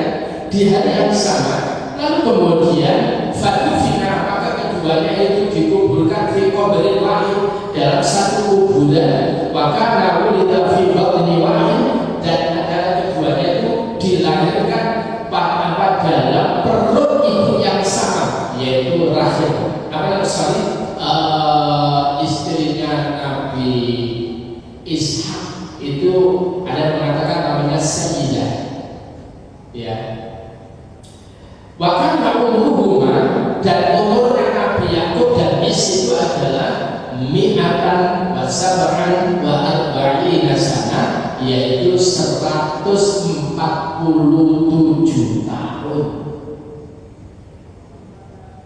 di hari yang sama. Lalu kemudian fadufina, maka keduanya itu dikuburkan di kuburan wahid, dalam satu kuburan. Maka nawulida fi batni wahid, dan antara keduanya itu dilahirkan dalam perut ibu yang sama, yaitu Rahim. Istrinya Nabi Ishak itu ada mengatakan namanya Sayyidah, ya. Bahkan umurhuma, dan umurnya Nabi Yakub dan Is itu adalah mi'atan wa sab'an wa arba'ina sana, yaitu 147 tahun.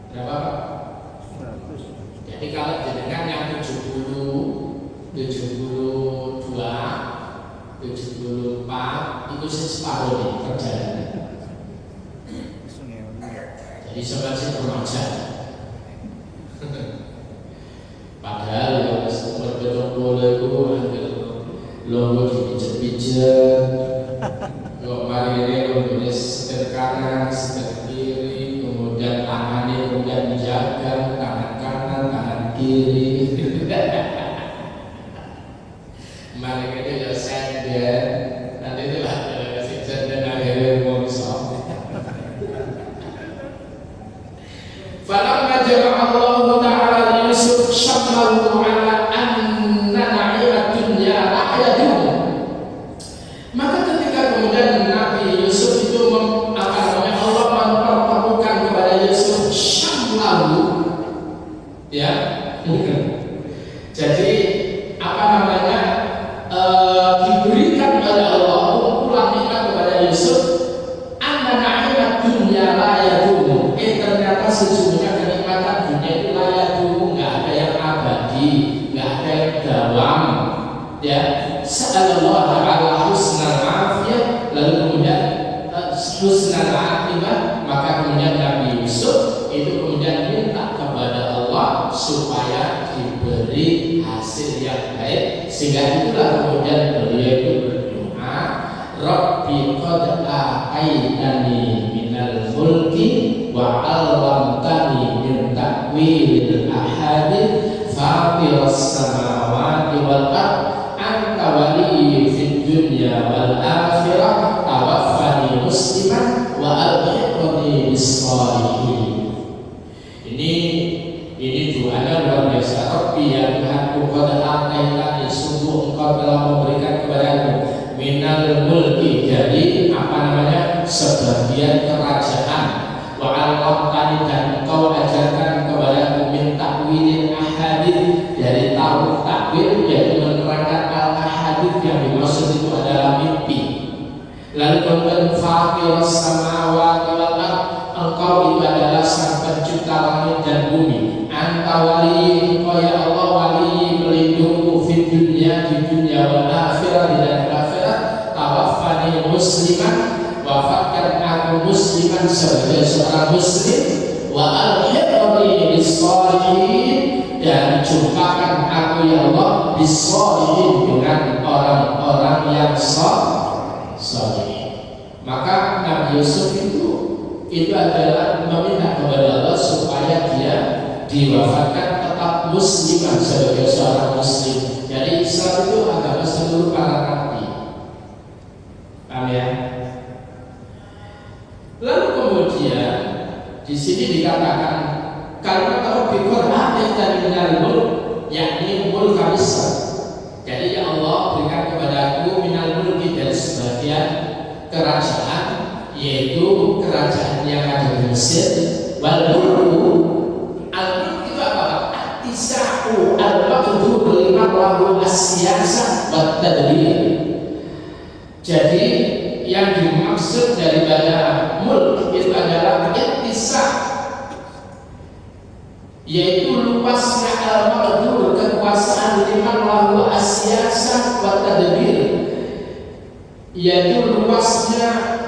Berapa Pak? 100. Jadi kalau jenengan yang 70, 72, 74 itu separuh nih perjalanan. Jadi sebenarnya remaja. Padahal yang betul-betul itu ambil logo dipijet-pijet. Kok mari ini logonya setir kanan, setir kiri, kemudian tangannya kemudian dijaga, tangan kanan, tangan kiri. Mari kita ya sender, nanti itu si sender akhirnya mongso. Falamma jama'a Allah Ta'ala Yusuf syamlahu ala anna na'imat dunya ahyadun. Maka ketika kemudian Nabi Yusuf itu Allah mempertemukan kepada Yusuf syamlahu, ya. Jadi diberikan oleh Allah kumpulan nikmat kepada Yusuf, anna na'imat dunya la yadumu. Ternyata sesungguhnya kenikmatan dunia itu la yadumu, nggak ada yang abadi, nggak ada yang dawam, ya. Sa'alallah ala husnal afiyah, lalu kemudian husnal aqibah. Maka kemudian Nabi Yusuf itu kemudian minta kepada Allah supaya diberi hasil yang baik, sehingga itulah kemudian beliau itu berdoa, Rabbi qad a'aitani minal mulki wa 'allamtani min ta'wilil ahadits fatiras samawati wal ardh anta waliyyi fid dunya wal akhirah tawaffani musliman wa alhiqni bis shalihin. Ini doanya luar biasa. Rabbi ya Tuhanku, qad a'aitani, sungguh Engkau telah memberikan kepadaku minal mulki, jadi sebagian kerajaan, wa 'allamtani, dan Engkau ajarkan kepadaku min ta'wilil ahadits, dari tahu takwil, yaitu menerangkan al-ahadits yang dimaksud itu adalah mimpi. Lalu kemudian fatiras samawati wal ardh, Engkau itu adalah sang pencipta langit dan bumi. Anta waliyyi, Engkau ya Allah wali pelindungku fid dunya, di dunia, wal akhirah, di dalam akhirat. Tawaffani musliman, wafatkan aku musliman sebagai seorang muslim, wa alhiqni bis shalihin, dan jumpakan aku ya Allah bis shalihin, dengan orang-orang yang saleh. Maka Nabi Yusuf itu adalah meminta kepada Allah supaya dia diwafatkan tetap musliman sebagai seorang muslim. Jadi Islam itu agama seluruh para nabi. Paham ya? Lalu kemudian di sini dikatakan kalimat Rabbi qad a'aitani minal mulk, yakni mulk Misr. Jadi ya Allah, berikan kepadaku minal mulki, dari sebagian kerajaan, yaitu kerajaan yang ada di Mesir. Wal mulku, al-mulk itu apa? At-tisa'u al-maqdur lima lahu as-siyasah wa tadbir. Jadi yang dimaksud daripada mulk itu adalah ittisah, yaitu luasnya al-maqdur, kekuasaan, lima lahu as-siyasah wa tadbir, yaitu luasnya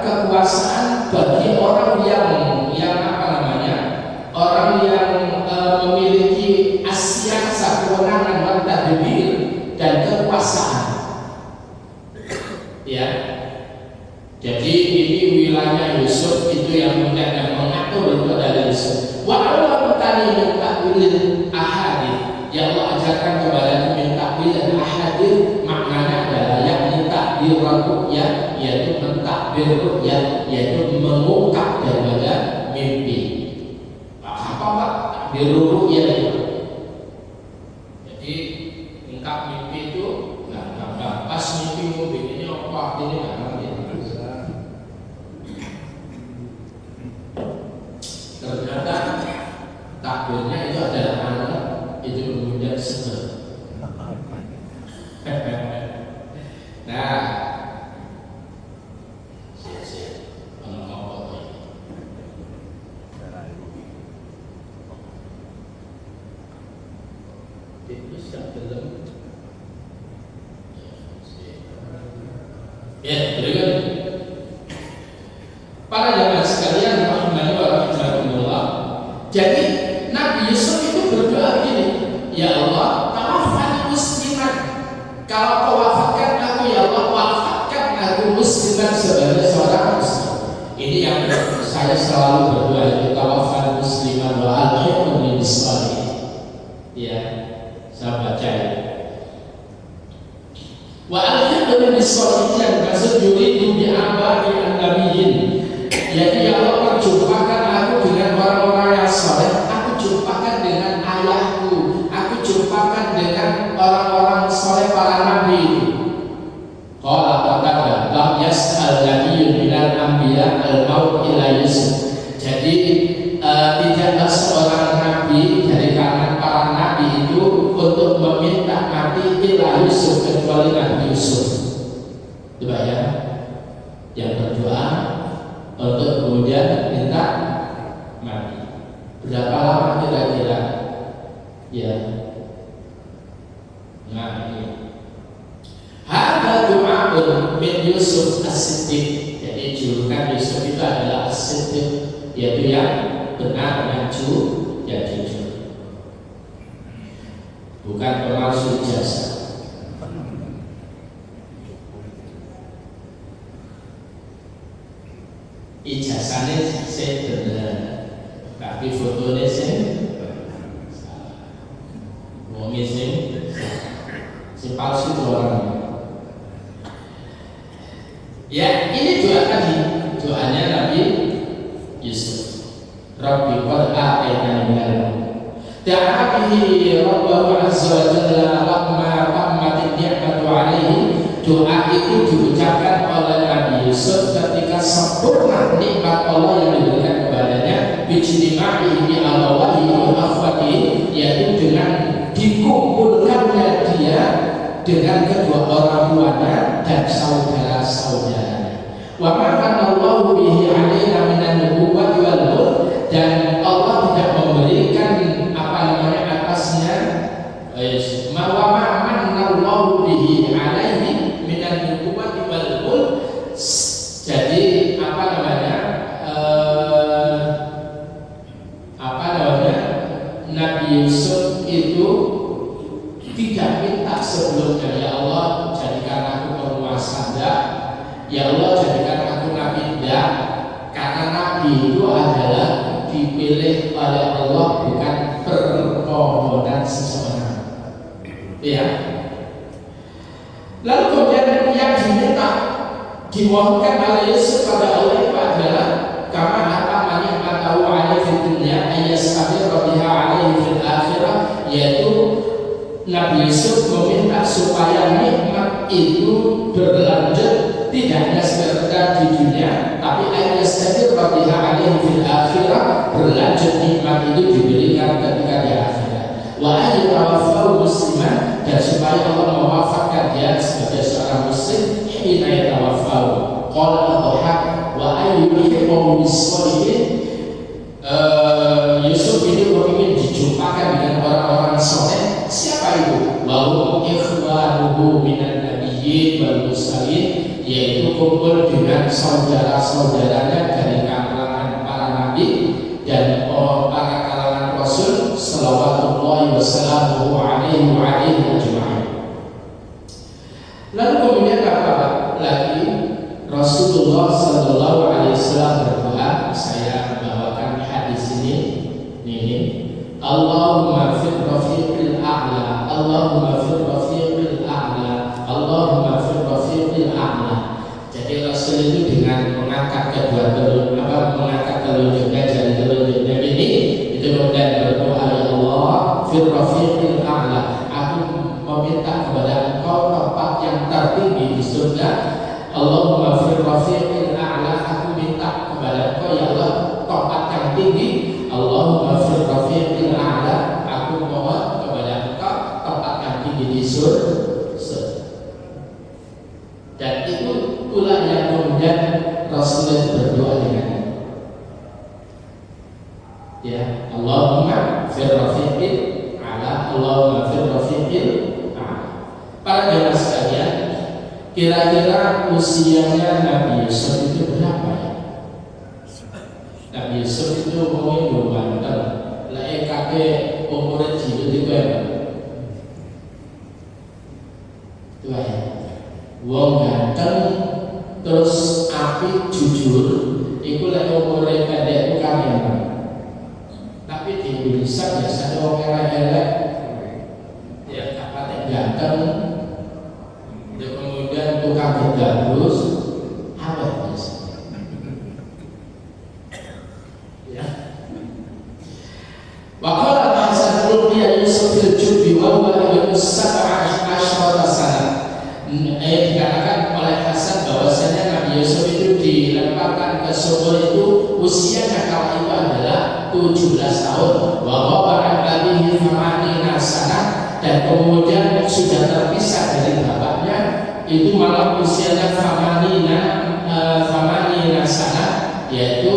kekuasaan bagi yang mengatur itu adalah Yusuf. Wa awwaltani min ta'wilil ahadits. Ya Allah ajarkan kepada min ta'wilil ahadits, maknanya adalah yakni takdir ru'ya, yaitu mentakbir ru'ya, yaitu mengungkap daripada mimpi. Apa Pak? Takbir ru'ya itu. Jadi ungkap mimpi itu nggak gampang. Pas mimpimu begini apa ini nggak ngerti. Ternyata takbirnya itu adalah anak itu kemudian seger. Nah, siap-siap ngomong ini. Itu siap belum? Ya, berikan. Para jamaah sekalian, rahimani wa rahmatullah. Jadi Nabi Yusuf itu berdoa begini, ya Allah, tawaffani musliman. Kalau kau wafatkan aku, ya Allah, wafatkan aku musliman sebagai seorang muslim. Ini yang saya selalu berdoa, itu tawaffani musliman wa alhiqni bis shalihin. Ya, saya baca ya. Wa alhiqni bis shalihin yang maksud yuridu bi aba'i an-nabiyyin. Jadi ya Allah, perjumpakan aku dengan orang-orang yang saleh, aku jumpakan dengan ayahku, aku jumpakan dengan orang-orang saleh para nabi itu. Qala ta'ala lam yas'al nabiyyun minal anbiya al-maut ila Yusuf. Jadi tidaklah seorang nabi dari kalangan para nabi itu untuk meminta mati ila Yusuf kecuali Nabi Yusuf. Coba ya, yang berdoa untuk kemudian minta mati. Berapa lama kira-kira? Ya. Nah ini. Hada du'a'un min Yusuf as-Siddiq. Jadi julukan Yusuf itu adalah as-Siddiq, yaitu yang benar, yang jujur. Bukan pemalsu jasa. Ijazahnya saya benar, tapi fotonya saya salah. Wongnya si palsu itu orang. Ya, ini doa tadi, doanya Nabi Yusuf. Rabbi qad a'taitani minal mulk. Da'a bihi Rabbahu azza wa jalla lamma tammat ni'matu 'alaihi. Doa itu diucapkan oleh Nabi Yusuf ketika sempurna nikmat Allah yang diberikan kepadanya, bijtima'ihi bi abawahi wa akhwatihi, yaitu dengan dikumpulkannya dia dengan kedua orang tuanya dan saudara-saudaranya. Wa ma kana Allahu bihi 'alaina minan nubuwwati wal mulk, dan Allah tidak memberikan atasnya wa ma manna Allahu bihi alaihi minan nubuwwati wal mulk. Jadi Nabi Yusuf itu tidak minta sebelumnya, ya Allah jadikan aku penguasa, enggak. Ya Allah jadikan aku nabi, enggak. Karena nabi itu adalah dipilih oleh Allah, bukan permohonan seseorang. Ya. Lalu kemudian yang diminta, dimohonkan oleh Yusuf pada Allah itu adalah kama atamani matahu alaihi fid dunya ayyastaghfir biha alaihi fil akhirah, yaitu Nabi Yusuf meminta supaya nikmat itu berlanjut, tidak hanya sekedar di dunia, tapi ayyastaghfir biha alaihi fil akhirah, berlanjut nikmat itu diberikan ketika di akhirat. Wa ayyatawaffahu musliman, dan supaya Allah mewafatkan dia sebagai seorang muslim hina yatawaffahu. Qala Dhahak wa ayyuhiqahu bis-shalihin. Yusuf ini ingin dijumpakan dengan orang-orang soleh. Siapa itu? Wa hum ikhwanuhu minan nabiyyin wal mursalin, yaitu kumpul dengan saudara-saudaranya dari kalangan para nabi dan para kalangan rasul sallallahu wasallam alaihi wa alihi ajma'in. Lalu kemudian apa lagi? Rasulullah sallallahu alaihi wasallam berdoa, Allahumma fir rafiqil a'la, Allahumma fir rafiqil a'la. Jadi Rasul itu dengan mengangkat mengangkat telunjuknya, jari telunjuknya ini, itu kemudian berdoa, ya Allah, fir rafiqil a'la, aku meminta kepada Engkau tempat yang tertinggi di surga. Allahumma fir rafiqil a'la, aku minta kepada Engkau ya Allah tempat yang tinggi. Allahumma fir rafiqil a'la, aku mohon kepada Engkau tempat yang tinggi di surga. Dan itu pula yang kemudian Rasulullah berdoa dengan ya Allahumma fir rafiqil a'la, Allahumma fir rafiqil a'la. Para jemaah sekalian, kira-kira usianya Nabi Yusuf itu berapa ya? Nabi Yusuf itu ngomongin berbanten lah kakek umurnya jiwa itu ya itu ya wong ganteng terus api jujur itu lah umurnya pendek itu kan ya. Tapi di Indonesia biasanya wong elek-elek ya kapatnya ganteng ya kemudian tukang gabus awet biasanya ya. Waqala Hasan ru'ya Yusuf fil jubbi wa huwa ibnu sab'a asyara sana. Dikatakan oleh Hasan bahwasanya Nabi Yusuf itu dilemparkan ke sumur itu usianya kala itu adalah 17 tahun. Wa qala alladhi famanina sana, dan kemudian sudah terpisah dari bapaknya itu malah usianya famanina sana, yaitu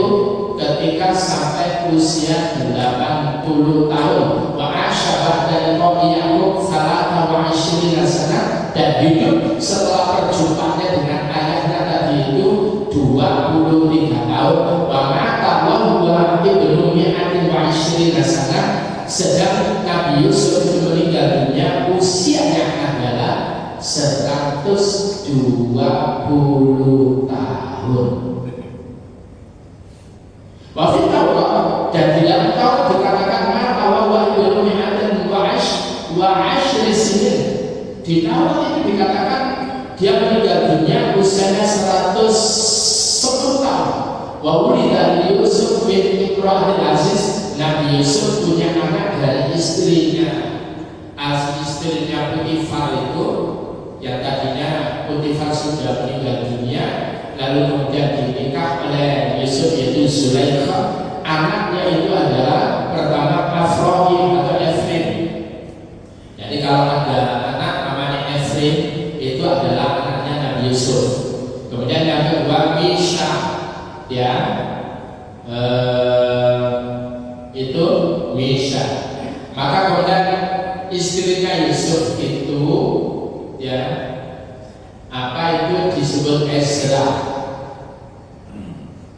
ketika sampai usia 80 tahun. Wa asyabat dari Yaqub salata wa ishrina sana, dan hidup setelah perjumpaannya dengan ayahnya tadi itu 23 tahun. Wa mata wa huwa ibnu mi'atin wa ishrina sana, sedang Nabi Yusuf itu meninggal dunia usianya adalah 120 tahun. Wafid Taurat, dan di dalam Taurat dikatakan mata wa ibnu mi'atin wa ashri sinin. Di Taurat itu dikatakan dia meninggal dunia usianya 110 tahun. Wa wulida Yusuf bin Ibrahim Aziz, Nabi Yusuf punya anak dari istrinya. Istrinya Potifar itu yang tadinya Potifar sudah meninggal dunia, lalu kemudian dinikah oleh Yusuf yaitu Zulaikha. Anaknya itu adalah pertama Afrohim atau Efrim. Jadi kalau ada anak namanya Efrim itu adalah anaknya Nabi Yusuf. Kemudian yang kedua Misha, ya itu Misha. Maka kemudian istrinya Yusuf itu ya apa itu disebut Ezra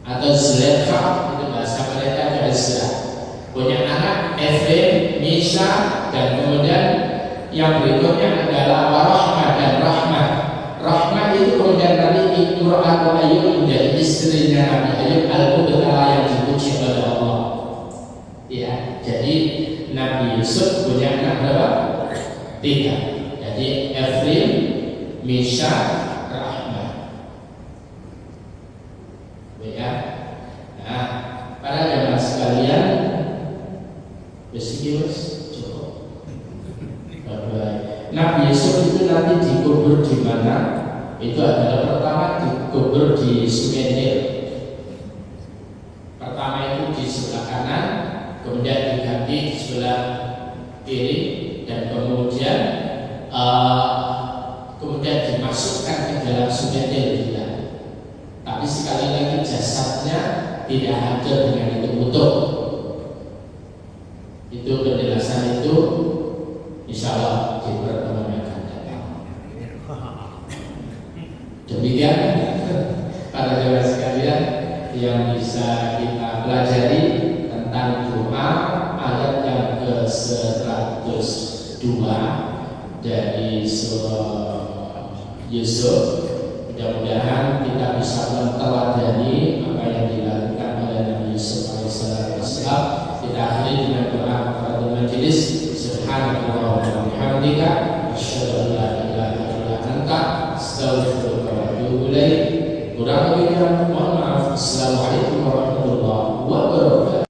atau Zulaikha, itu bahasa mereka ada Ezra. Punya anak Efrim, Misha, dan kemudian yang berikutnya adalah Warahmah dan Rahmah. Rahmah itu kemudian Nabi Imra'atu Ayyub menjadi istrinya Nabi Ayyub al-Qudra yang dipuji oleh Allah. Ya, jadi Nabi Yusuf punya anak berapa? 3. Jadi Efrim, Misha, Rahmah. Ya. Nah, para jemaah sekalian, besikius cukup. Nabi Yusuf itu nanti dikubur di mana? Itu adalah pertama dikubur di Sungai Nil. Pertama itu di sebelah kanan, kemudian diganti di sebelah kiri, dan kemudian dimasukkan ke dalam Sungai Nil juga. Tapi sekali lagi jasadnya tidak ada dengan itu utuh. Itu penjelasan itu insya Allah di pertemuan yang akan datang. Demikian para jemaah sekalian yang bisa kita pelajari tentang doa ayat yang ke-102 dari surah Yusuf. Mudah-mudahan kita bisa menteladani apa yang dilakukan oleh Nabi Yusuf alaihissalam. Kita akhiri dengan doa pada majelis. Subhanallah. wa bihamdika